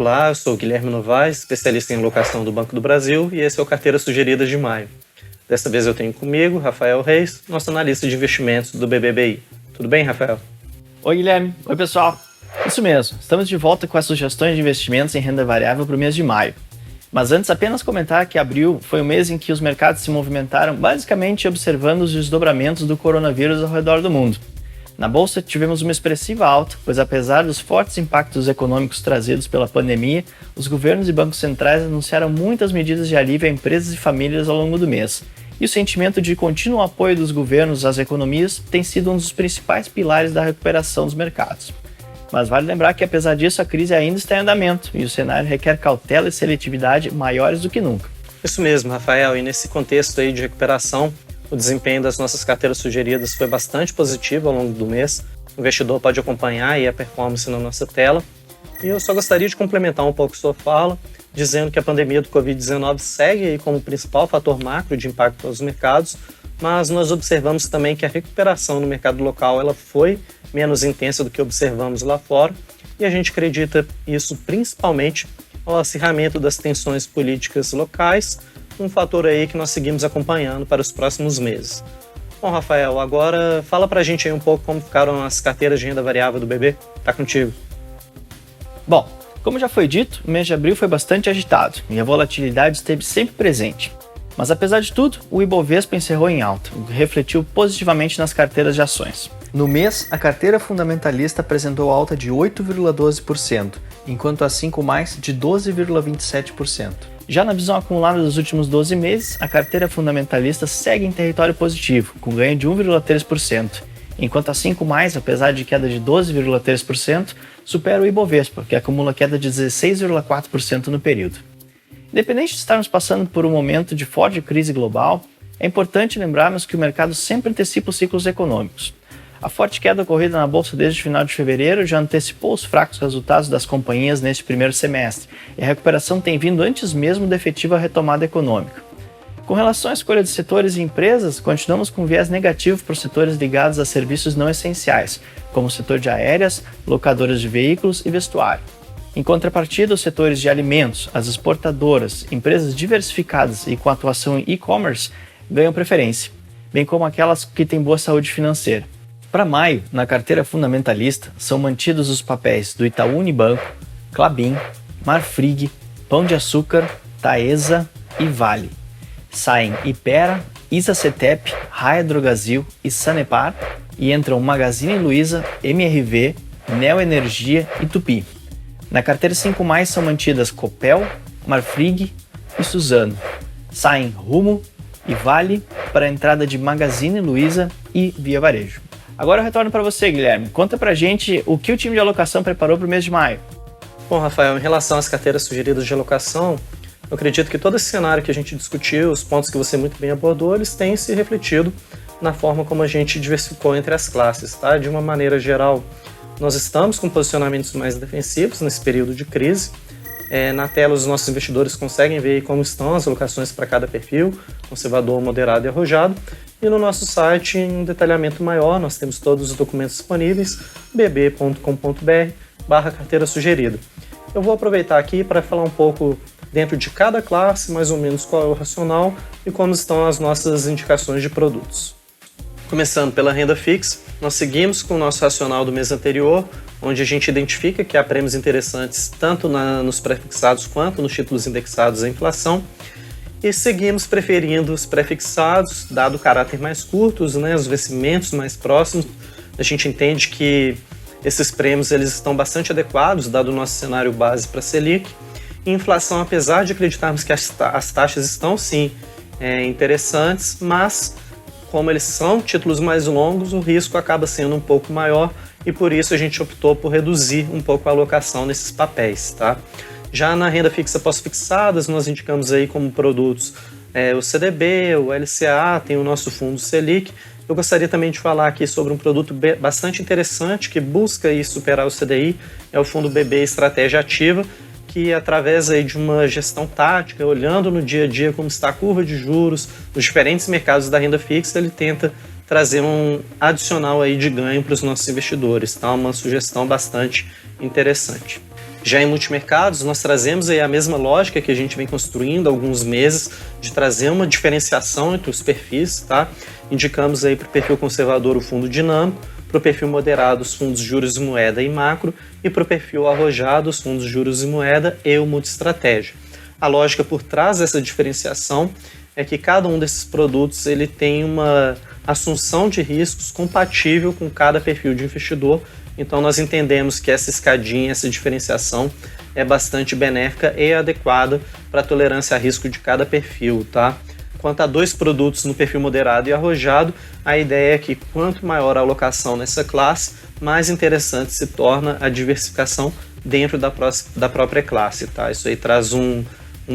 Olá, eu sou o Guilherme Novaes, especialista em alocação do Banco do Brasil, e esse é o Carteiras Sugeridas de Maio. Desta vez eu tenho comigo Rafael Reis, nosso analista de investimentos do BBBI. Tudo bem, Rafael? Oi, Guilherme. Oi, pessoal. Isso mesmo, estamos de volta com as sugestões de investimentos em renda variável para o mês de maio. Mas antes, apenas comentar que abril foi o mês em que os mercados se movimentaram basicamente observando os desdobramentos do coronavírus ao redor do mundo. Na Bolsa, tivemos uma expressiva alta, pois apesar dos fortes impactos econômicos trazidos pela pandemia, os governos e bancos centrais anunciaram muitas medidas de alívio a empresas e famílias ao longo do mês. E o sentimento de contínuo apoio dos governos às economias tem sido um dos principais pilares da recuperação dos mercados. Mas vale lembrar que, apesar disso, a crise ainda está em andamento e o cenário requer cautela e seletividade maiores do que nunca. Isso mesmo, Rafael, e nesse contexto aí de recuperação, o desempenho das nossas carteiras sugeridas foi bastante positivo ao longo do mês. O investidor pode acompanhar aí a performance na nossa tela. E eu só gostaria de complementar um pouco sua fala, dizendo que a pandemia do Covid-19 segue aí como principal fator macro de impacto aos mercados, mas nós observamos também que a recuperação no mercado local ela foi menos intensa do que observamos lá fora, e a gente acredita isso principalmente ao acirramento das tensões políticas locais, um fator aí que nós seguimos acompanhando para os próximos meses. Bom, Rafael, agora fala pra gente aí um pouco como ficaram as carteiras de renda variável do BB. Tá contigo. Bom, como já foi dito, o mês de abril foi bastante agitado e a volatilidade esteve sempre presente. Mas apesar de tudo, o Ibovespa encerrou em alta, o que refletiu positivamente nas carteiras de ações. No mês, a carteira fundamentalista apresentou alta de 8,12%, enquanto a 5+, de 12,27%. Já na visão acumulada dos últimos 12 meses, a carteira fundamentalista segue em território positivo, com ganho de 1,3%, enquanto a 5+, apesar de queda de 12,3%, supera o Ibovespa, que acumula queda de 16,4% no período. Independente de estarmos passando por um momento de forte crise global, é importante lembrarmos que o mercado sempre antecipa os ciclos econômicos. A forte queda ocorrida na Bolsa desde o final de fevereiro já antecipou os fracos resultados das companhias neste primeiro semestre, e a recuperação tem vindo antes mesmo da efetiva retomada econômica. Com relação à escolha de setores e empresas, continuamos com viés negativo para os setores ligados a serviços não essenciais, como o setor de aéreas, locadoras de veículos e vestuário. Em contrapartida, os setores de alimentos, as exportadoras, empresas diversificadas e com atuação em e-commerce ganham preferência, bem como aquelas que têm boa saúde financeira. Para maio, na carteira fundamentalista, são mantidos os papéis do Itaú Unibanco, Klabin, Marfrig, Pão de Açúcar, Taesa e Vale. Saem Ipera, Isacetep, Raia Drogasil e Sanepar e entram Magazine Luiza, MRV, Neo Energia e Tupi. Na carteira 5+, são mantidas Copel, Marfrig e Suzano. Saem Rumo e Vale para a entrada de Magazine Luiza e Via Varejo. Agora eu retorno para você, Guilherme. Conta pra gente o que o time de alocação preparou para o mês de maio. Bom, Rafael, em relação às carteiras sugeridas de alocação, eu acredito que todo esse cenário que a gente discutiu, os pontos que você muito bem abordou, eles têm se refletido na forma como a gente diversificou entre as classes, tá? De uma maneira geral, nós estamos com posicionamentos mais defensivos nesse período de crise. Na tela, os nossos investidores conseguem ver como estão as alocações para cada perfil, conservador, moderado e arrojado. E no nosso site, em um detalhamento maior, nós temos todos os documentos disponíveis, bb.com.br/carteira sugerida. Eu vou aproveitar aqui para falar um pouco dentro de cada classe, mais ou menos qual é o racional e como estão as nossas indicações de produtos. Começando pela renda fixa, nós seguimos com o nosso racional do mês anterior, onde a gente identifica que há prêmios interessantes tanto nos pré-fixados quanto nos títulos indexados à inflação, e seguimos preferindo os pré-fixados, dado o caráter mais curtos, os vencimentos mais próximos. A gente entende que esses prêmios eles estão bastante adequados, dado o nosso cenário base para a Selic. E inflação, apesar de acreditarmos que as taxas estão sim interessantes, mas como eles são títulos mais longos, o risco acaba sendo um pouco maior e por isso a gente optou por reduzir um pouco a alocação nesses papéis, tá? Já na renda fixa pós-fixadas, nós indicamos aí como produtos o CDB, o LCA, tem o nosso fundo Selic. Eu gostaria também de falar aqui sobre um produto bastante interessante que busca aí superar o CDI, é o fundo BB Estratégia Ativa, que através aí de uma gestão tática, olhando no dia a dia como está a curva de juros, os diferentes mercados da renda fixa, ele tenta trazer um adicional aí de ganho para os nossos investidores, tá? Uma sugestão bastante interessante. Já em multimercados, nós trazemos aí a mesma lógica que a gente vem construindo há alguns meses, de trazer uma diferenciação entre os perfis, tá? Indicamos aí para o perfil conservador o fundo dinâmico, para o perfil moderado os fundos juros e moeda e macro, e para o perfil arrojado os fundos juros e moeda e o multiestratégia. A lógica por trás dessa diferenciação é que cada um desses produtos ele tem uma assunção de riscos compatível com cada perfil de investidor. Então nós entendemos que essa escadinha, essa diferenciação é bastante benéfica e adequada para a tolerância a risco de cada perfil, tá? Quanto a 2 produtos no perfil moderado e arrojado, a ideia é que quanto maior a alocação nessa classe, mais interessante se torna a diversificação dentro da própria classe, tá? Isso aí traz um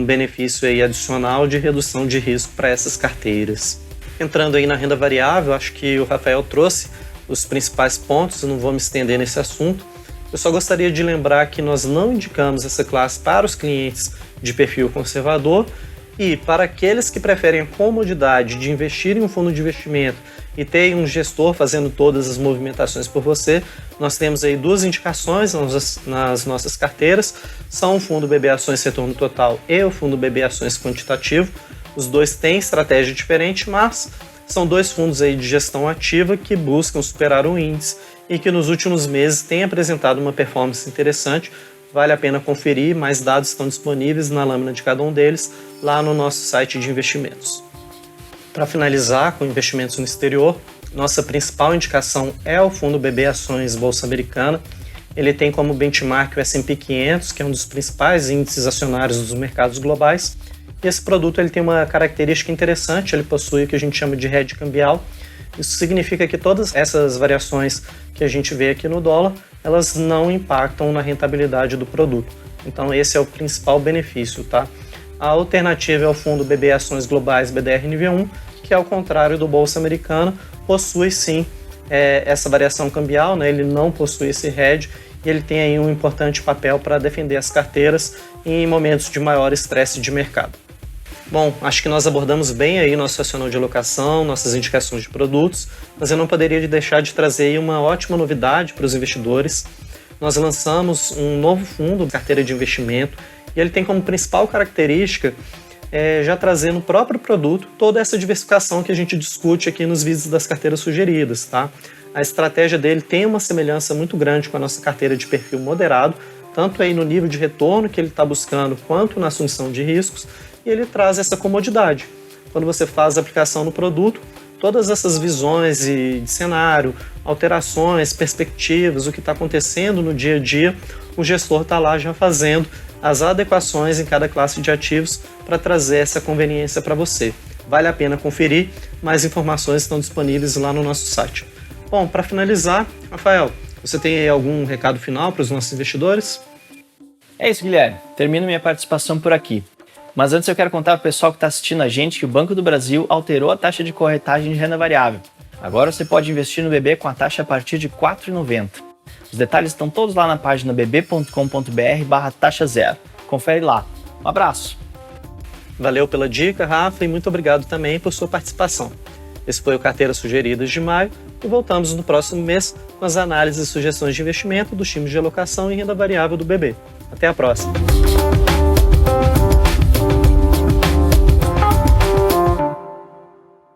benefício aí adicional de redução de risco para essas carteiras. Entrando aí na renda variável, acho que o Rafael trouxe os principais pontos, eu não vou me estender nesse assunto. Eu só gostaria de lembrar que nós não indicamos essa classe para os clientes de perfil conservador e para aqueles que preferem a comodidade de investir em um fundo de investimento e ter um gestor fazendo todas as movimentações por você, nós temos aí 2 indicações nas nossas carteiras, são o fundo BB Ações Retorno Total e o fundo BB Ações Quantitativo. Os dois têm estratégia diferente, mas são 2 fundos aí de gestão ativa que buscam superar o índice e que nos últimos meses têm apresentado uma performance interessante. Vale a pena conferir, mais dados estão disponíveis na lâmina de cada um deles lá no nosso site de investimentos. Para finalizar com investimentos no exterior, nossa principal indicação é o fundo BB Ações Bolsa Americana. Ele tem como benchmark o S&P 500, que é um dos principais índices acionários dos mercados globais. E esse produto ele tem uma característica interessante, ele possui o que a gente chama de hedge cambial. Isso significa que todas essas variações que a gente vê aqui no dólar, elas não impactam na rentabilidade do produto. Então esse é o principal benefício, tá? A alternativa é o fundo BB Ações Globais BDRNV1, que ao contrário do Bolsa Americana, possui sim essa variação cambial, né? Ele não possui esse hedge e ele tem aí um importante papel para defender as carteiras em momentos de maior estresse de mercado. Bom, acho que nós abordamos bem aí nosso racional de alocação, nossas indicações de produtos, mas eu não poderia deixar de trazer aí uma ótima novidade para os investidores. Nós lançamos um novo fundo, carteira de investimento, e ele tem como principal característica já trazer no próprio produto toda essa diversificação que a gente discute aqui nos vídeos das carteiras sugeridas, tá? A estratégia dele tem uma semelhança muito grande com a nossa carteira de perfil moderado, tanto aí no nível de retorno que ele está buscando, quanto na assunção de riscos, e ele traz essa comodidade. Quando você faz a aplicação no produto, todas essas visões de cenário, alterações, perspectivas, o que está acontecendo no dia a dia, o gestor está lá já fazendo as adequações em cada classe de ativos para trazer essa conveniência para você. Vale a pena conferir, mais informações estão disponíveis lá no nosso site. Bom, para finalizar, Rafael, você tem aí algum recado final para os nossos investidores? É isso, Guilherme. Termino minha participação por aqui. Mas antes eu quero contar para o pessoal que está assistindo a gente que o Banco do Brasil alterou a taxa de corretagem de renda variável. Agora você pode investir no BB com a taxa a partir de R$ 4,90. Os detalhes estão todos lá na página bb.com.br/taxa zero. Confere lá. Um abraço! Valeu pela dica, Rafa, e muito obrigado também por sua participação. Esse foi o Carteiras Sugeridas de maio e voltamos no próximo mês com as análises e sugestões de investimento dos times de alocação e renda variável do BB. Até a próxima!